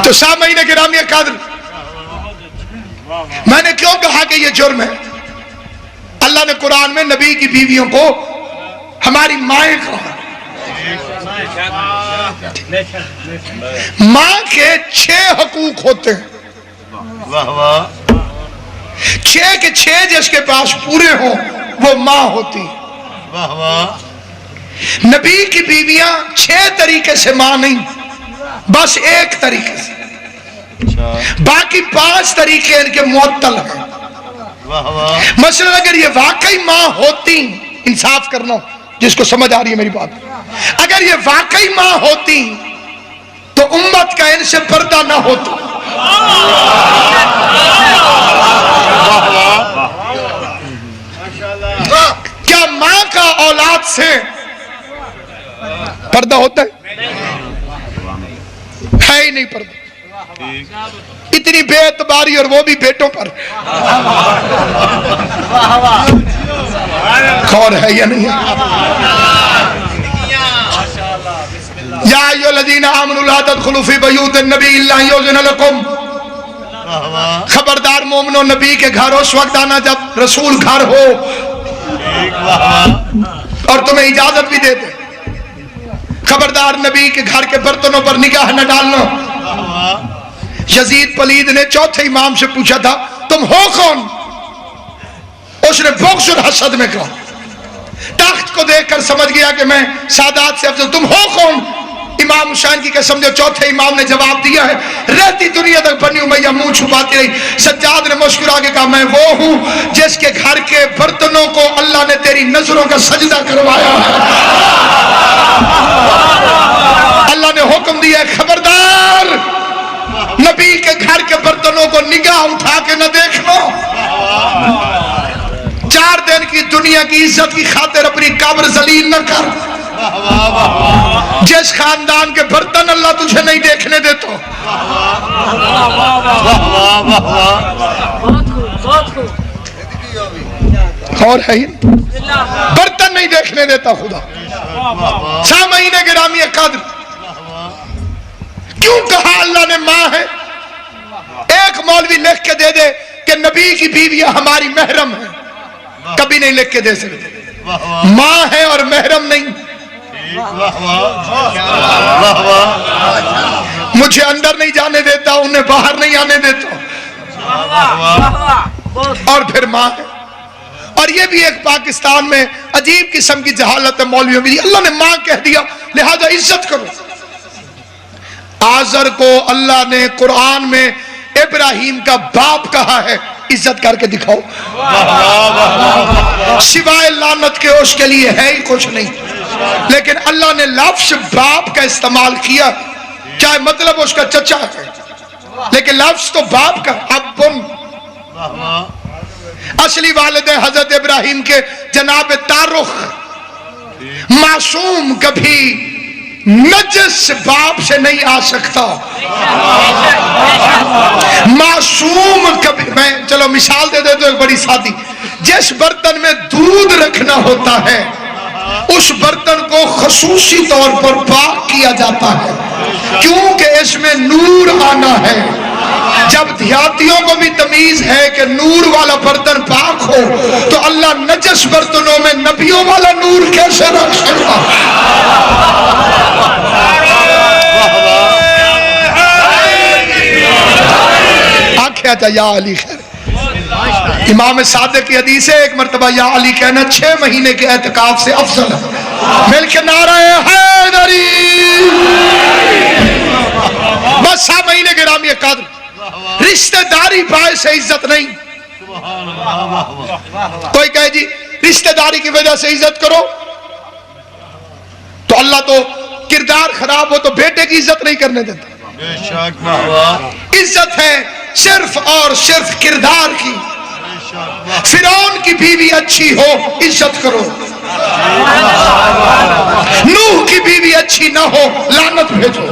تو سامعین گرامی قدر، میں نے کیوں کہا کہ یہ جرم ہے؟ اللہ نے قرآن میں نبی کی بیویوں کو ہماری مائیں کہا۔ ماں کے 6 حقوق ہوتے ہیں، 6 کے 6 جس کے پاس پورے ہوں وہ ماں ہوتی۔ نبی کی بیویاں 6 طریقے سے ماں نہیں، بس 1 طریقے سے، باقی 5 طریقے ان کے معطل ہیں۔ مثلا اگر یہ واقعی ماں ہوتی، انصاف کرنا جس کو سمجھ آ رہی ہے میری بات، اگر یہ واقعی ماں ہوتی تو امت کا ان سے پردہ نہ ہوتا۔ کیا ماں کا اولاد سے پردہ ہوتا ہے؟ ہے ہی نہیں پردہ، اتنی بے اعتباری، اور وہ بھی بیٹوں پر۔ کون ہے یا نہیں؟ یا ایھا الذین آمنوا لا تدخلوا فی بیوت النبی الا ان یؤذن لکم، خبردار مومنو، نبی کے گھر اس وقت آنا جب رسول گھر ہو اور تمہیں اجازت بھی دے دے۔ خبردار نبی کے گھر کے برتنوں پر نگاہ نہ ڈالنا۔ یزید پلید نے چوتھے امام سے پوچھا تھا تم ہو کون؟ اس نے بغض اور حسد میں کہا، تخت کو دیکھ کر سمجھ گیا کہ میں سادات سے افضل۔ تم ہو کون؟ امام حسین کی قسم جو چوتھے امام نے جواب دیا ہے، رہتی دنیا تک بنی امیہ منہ چھپاتی رہی۔ سجاد نے مسکرا کے کہا میں وہ ہوں جس کے گھر کے برتنوں کو اللہ نے تیری نظروں کا سجدہ کروایا ہے۔ اللہ نے حکم دیا ہے خبردار نبی کے گھر کے برتنوں کو نگاہ اٹھا کے نہ دیکھنا۔ 4 دن کی دنیا کی عزت کی خاطر اپنی قبر ذلیل نہ کر۔ جس خاندان کے برتن اللہ تجھے نہیں دیکھنے دیتا، اور ہے برتن نہیں دیکھنے دیتا خدا۔ سامعین گرامی قدر، کیوں کہا اللہ نے ماں ہے؟ ایک مولوی لکھ کے دے دے کہ نبی کی بیویاں ہماری محرم ہیں، کبھی نہیں لکھ کے دے سکتے۔ ماں ہے اور محرم نہیں۔ مجھے اندر نہیں جانے دیتا، انہیں باہر نہیں آنے دیتا، اور پھر ماں ہے۔ اور یہ بھی ایک پاکستان میں عجیب قسم کی جہالت ہے مولویوں کی، اللہ نے ماں کہہ دیا لہذا عزت کرو۔ آزر کو اللہ نے قرآن میں ابراہیم کا باپ کہا ہے، عزت کر کے دکھاؤ۔ سوائے لعنت کے اس کے لیے ہے ہی کچھ نہیں، لیکن اللہ نے لفظ باپ کا استعمال کیا، چاہے مطلب اس کا چچا ہے، لیکن لفظ تو باپ کا، ابن۔ اصلی والد حضرت ابراہیم کے جناب تارخ، معصوم کبھی نجس باپ سے نہیں آ سکتا، معصوم کبھی۔ میں چلو مثال دے دو ایک بڑی سادی، جس برتن میں دودھ رکھنا ہوتا ہے اس برتن کو خصوصی طور پر پاک کیا جاتا ہے، کیونکہ اس میں نور آنا ہے۔ جب دیہاتیوں کو بھی تمیز ہے کہ نور والا برتن پاک ہو تو اللہ نجس برتنوں میں نبیوں والا نور کیسے رکھ سکتا؟ آنکھیں آجا یا علی خیر۔ امام صادق کی حدیث ہے ایک مرتبہ یا علی کہنا 6 مہینے کے اعتکاف سے افضل ہے۔ مل کے نعرہ حیدری۔ بس 6 مہینے گرامی قدر، رشتہ داری باعث عزت نہیں۔ کوئی کہے جی رشتہ داری کی وجہ سے عزت کرو، تو اللہ تو کردار خراب ہو تو بیٹے کی عزت نہیں کرنے دیتا۔ عزت ہے صرف اور صرف کردار کی۔ فرعون کی بیوی اچھی ہو عزت کرو، نوح کی بیوی اچھی نہ ہو لعنت بھیجو۔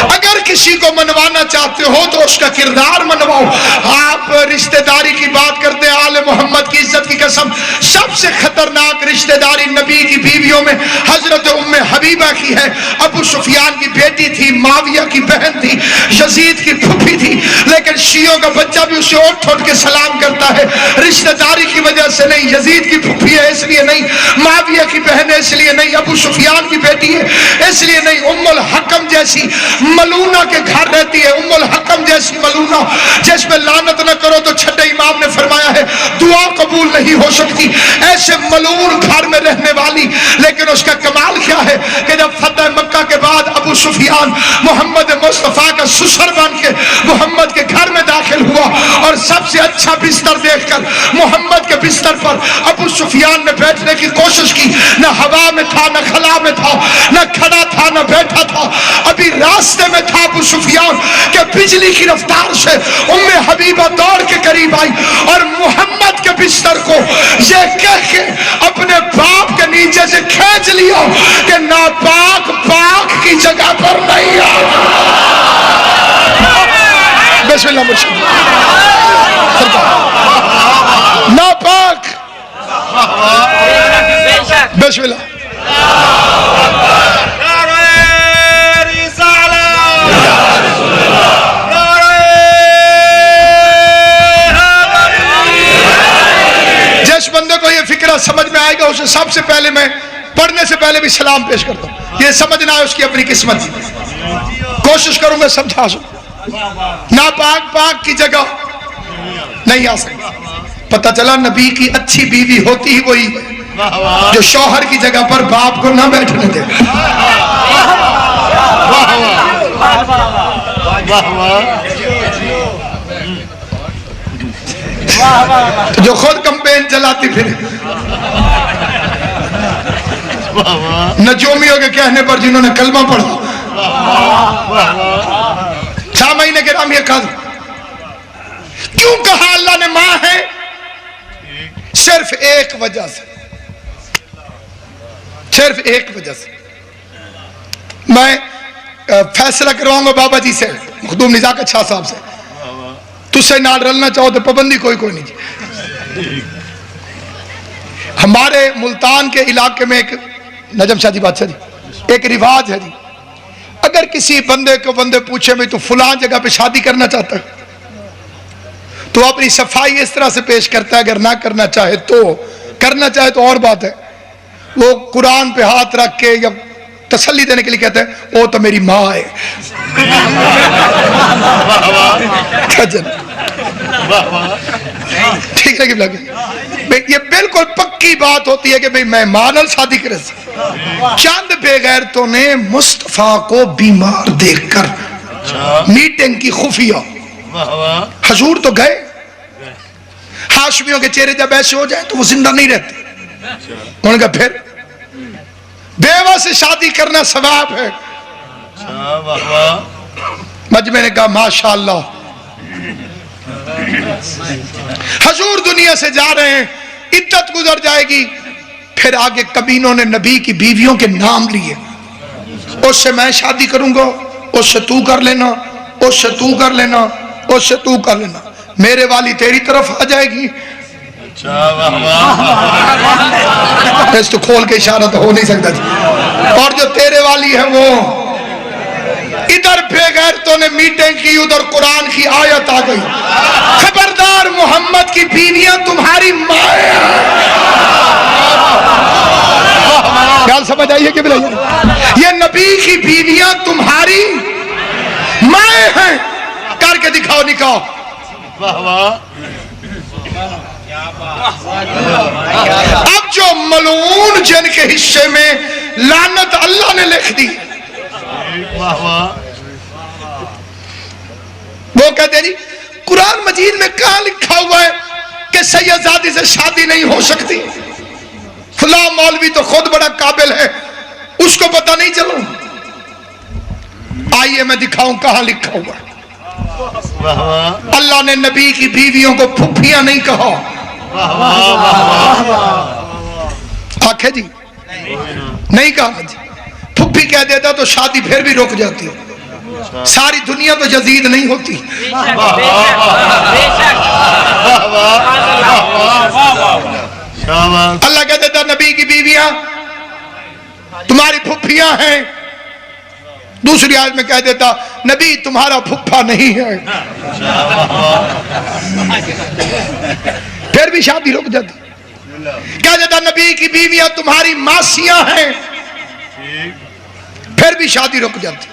اگر کسی کو منوانا چاہتے ہو تو اس کا کردار منواؤ۔ آپ رشتہ داری کی بات کرتے ہیں، آل محمد کی عزت کی قسم سب سے خطرناک رشتہ داری نبی کی بیویوں میں حضرت ام حبیبہ کی ہے۔ ابو سفیان کی بیٹی تھی، معاویہ کی بہن تھی، یزید کی پھوپھی تھی، لیکن شیعوں کا بچہ بھی اسے اٹھ اٹھ کے سلام کرتا ہے۔ رشتہ داری کی وجہ سے نہیں، یزید کی پھوپھی ہے اس لیے نہیں، معاویہ کی بہن ہے اس لیے نہیں، ابو سفیان کی بیٹی ہے اس لیے نہیں، ام الحکم جیسی ملونہ کے گھر رہتی ہے، ام الحکم جیسی ملونہ جس میں لعنت نہ کرو تو چھٹے امام نے فرمایا ہے دعا قبول نہیں ہو سکتی، ایسے ملعون گھر میں رہنے والی۔ لیکن اس کا کمال کیا ہے کہ جب فتح مکہ کے بعد ابو سفیان محمد مصطفیٰ کا سسر بن کے محمد کے گھر میں داخل ہوا اور سب سے اچھا بستر دیکھ کر محمد کے بستر پر ابو سفیان نے بیٹھنے کی کوشش کی، نہ ہوا میں تھا نہ خلا میں تھا، نہ کھڑا تھا نہ بیٹھا تھا، ابھی راستے میں تھا ابو سفیان کہ بجلی کی رفتار سے ام حبیبہ دوڑ کے قریب آئی اور محمد کے بستر کو یہ کہہ کے اپنے باپ کے نیچے سے کھینچ لیا کہ ناپاک پاک کی جگہ پر نہیں آتا۔ بسم اللہ مرشد ناپاک، بسم اللہ جس بندے کو یہ فکرہ سمجھ میں آئے گا اسے سب سے پہلے میں پڑھنے سے پہلے بھی سلام پیش کرتا ہوں۔ یہ سمجھنا ہے اس کی اپنی قسمت، کوشش کروں گا سمجھا سکوں۔ ناپاک پاک کی جگہ نہیں آ سکتا۔ پتہ چلا نبی کی اچھی بیوی ہوتی ہی وہی جو شوہر کی جگہ پر باپ کو نہ بیٹھنے دے، جو خود کمپین چلاتی پھر نجومیوں کے کہنے پر جنہوں نے کلمہ پڑھا۔ 6 مہینے کے نام یہ قدر کیوں کہا اللہ نے ماں ہے؟ صرف ایک وجہ سے، صرف ایک وجہ سے۔ میں فیصلہ کرواؤں گا بابا جی سے، مخدوم نزاکت شاہ صاحب سے، تجھ سے نہ رلنا چاہو تو پابندی کوئی نہیں جی۔ ہمارے ملتان کے علاقے میں ایک نجم شاہ جی بادشاہ جی ایک رواج ہے جی، اگر کسی بندے کو پوچھے میں تو فلاں جگہ پہ شادی کرنا چاہتا ہے تو اپنی صفائی اس طرح سے پیش کرتا ہے، اگر نہ کرنا چاہے تو، کرنا چاہے تو اور بات ہے، وہ قرآن پہ ہاتھ رکھ کے یا تسلی دینے کے لیے کہتا ہے وہ تو میری ماں ہے۔ ٹھیک ہے کہ یہ بالکل پکی بات ہوتی ہے کہ بھئی میں مانل شادی کرے سے۔ چند بے غیرتوں نے مصطفیٰ کو بیمار دیکھ کر میٹنگ کی خفیہ، حضور تو گئے، ہاشمیوں کے چہرے جب ایسے ہو جائیں تو وہ زندہ نہیں رہتے، انہوں نے کہا پھر بیوہ سے شادی کرنا ثواب ہے۔ مجمع نے کہا ماشاءاللہ، حضور دنیا سے جا رہے ہیں، عدت گزر جائے گی، پھر آگے کمینوں نے نبی کی بیویوں کے نام لیے، اس سے میں شادی کروں گا، اس سے تو کر لینا، اس سے تو کر لینا، اس سے تو کر لینا، میرے والی تیری طرف آ جائے گی۔ اس تو کھول کے اشارہ تو ہو نہیں سکتا جی، اور جو تیرے والی ہے وہ ادھر بے غیرتوں نے میٹنگ کی، ادھر قرآن کی آیت آ گئی، خبردار محمد کی بیویاں تمہاری مائیں ہیں۔ خیال سمجھ آئیے کہ بلائیے، یہ نبی کی بیویاں تمہاری مائیں ہیں، کر کے دکھاؤ نکاح۔ اب جو ملعون جن کے حصے میں لعنت اللہ نے لکھ دی، وہ کہتے جی قرآن مجید میں کہاں لکھا ہوا ہے کہ سیدزادی سے شادی نہیں ہو سکتی؟ فلاں مولوی تو خود بڑا قابل ہے، اس کو پتہ نہیں چلو۔ آئیے میں دکھاؤں کہاں لکھا ہوا ہے۔ اللہ نے نبی کی بیویوں کو پھپھیاں نہیں کہا، آنکھیں جی نہیں کہا جی، پھپھی کہہ دیتا تو شادی پھر بھی رک جاتی، ساری دنیا تو یزید نہیں ہوتی. اللہ کہتے تھا نبی کی بیویاں تمہاری پھپھیاں ہیں. دوسری آیت میں کہہ دیتا نبی تمہارا پھپھا نہیں ہے. پھر بھی شادی رک جاتی. کہہ دیتا نبی کی بیویاں تمہاری ماسیاں ہیں. پھر بھی شادی رک جاتی.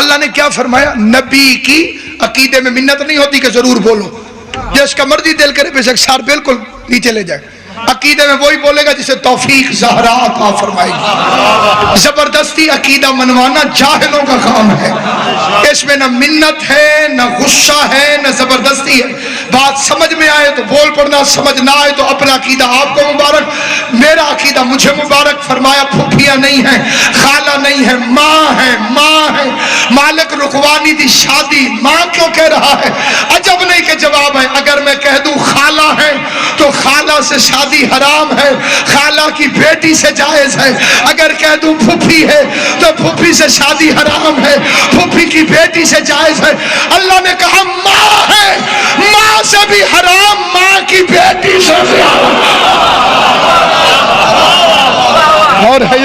اللہ نے کیا فرمایا؟ نبی کی عقیدے میں منت نہیں ہوتی کہ ضرور بولو. جس کا مرضی دل کرے بے شک سار بالکل نیچے لے جائے. عقیدے میں وہی بولے گا جسے توفیق زہرا عطا فرمائے گی. زبردستی عقیدہ منوانا جاہلوں کا کام ہے. اس میں نہ منت ہے نہ غصہ ہے نہ زبردستی ہے. بات سمجھ میں آئے تو بول پڑنا, سمجھ نہ آئے تو اپنا عقیدہ آپ کو مبارک, میرا عقیدہ مجھے مبارک. فرمایا پھپھیاں نہیں ہیں, خالہ نہیں ہے, ماں ہے. ماں ہے. مالک رقوانی دی شادی ماں کیوں کہہ رہا ہے؟ عجب نہیں کہ جواب ہے. اگر میں کہہ دوں خالہ ہے تو خالہ سے شادی حرام ہے, خالہ کی بیٹی سے جائز ہے. اگر کہہ دوں پھپھی ہے تو پھپھی سے شادی حرام ہے, پھپھی کی بیٹی سے جائز ہے. اللہ نے کہا ماں ہے, ماں سے بھی حرام, ماں کی بیٹی سے بھی حرام. اور ہے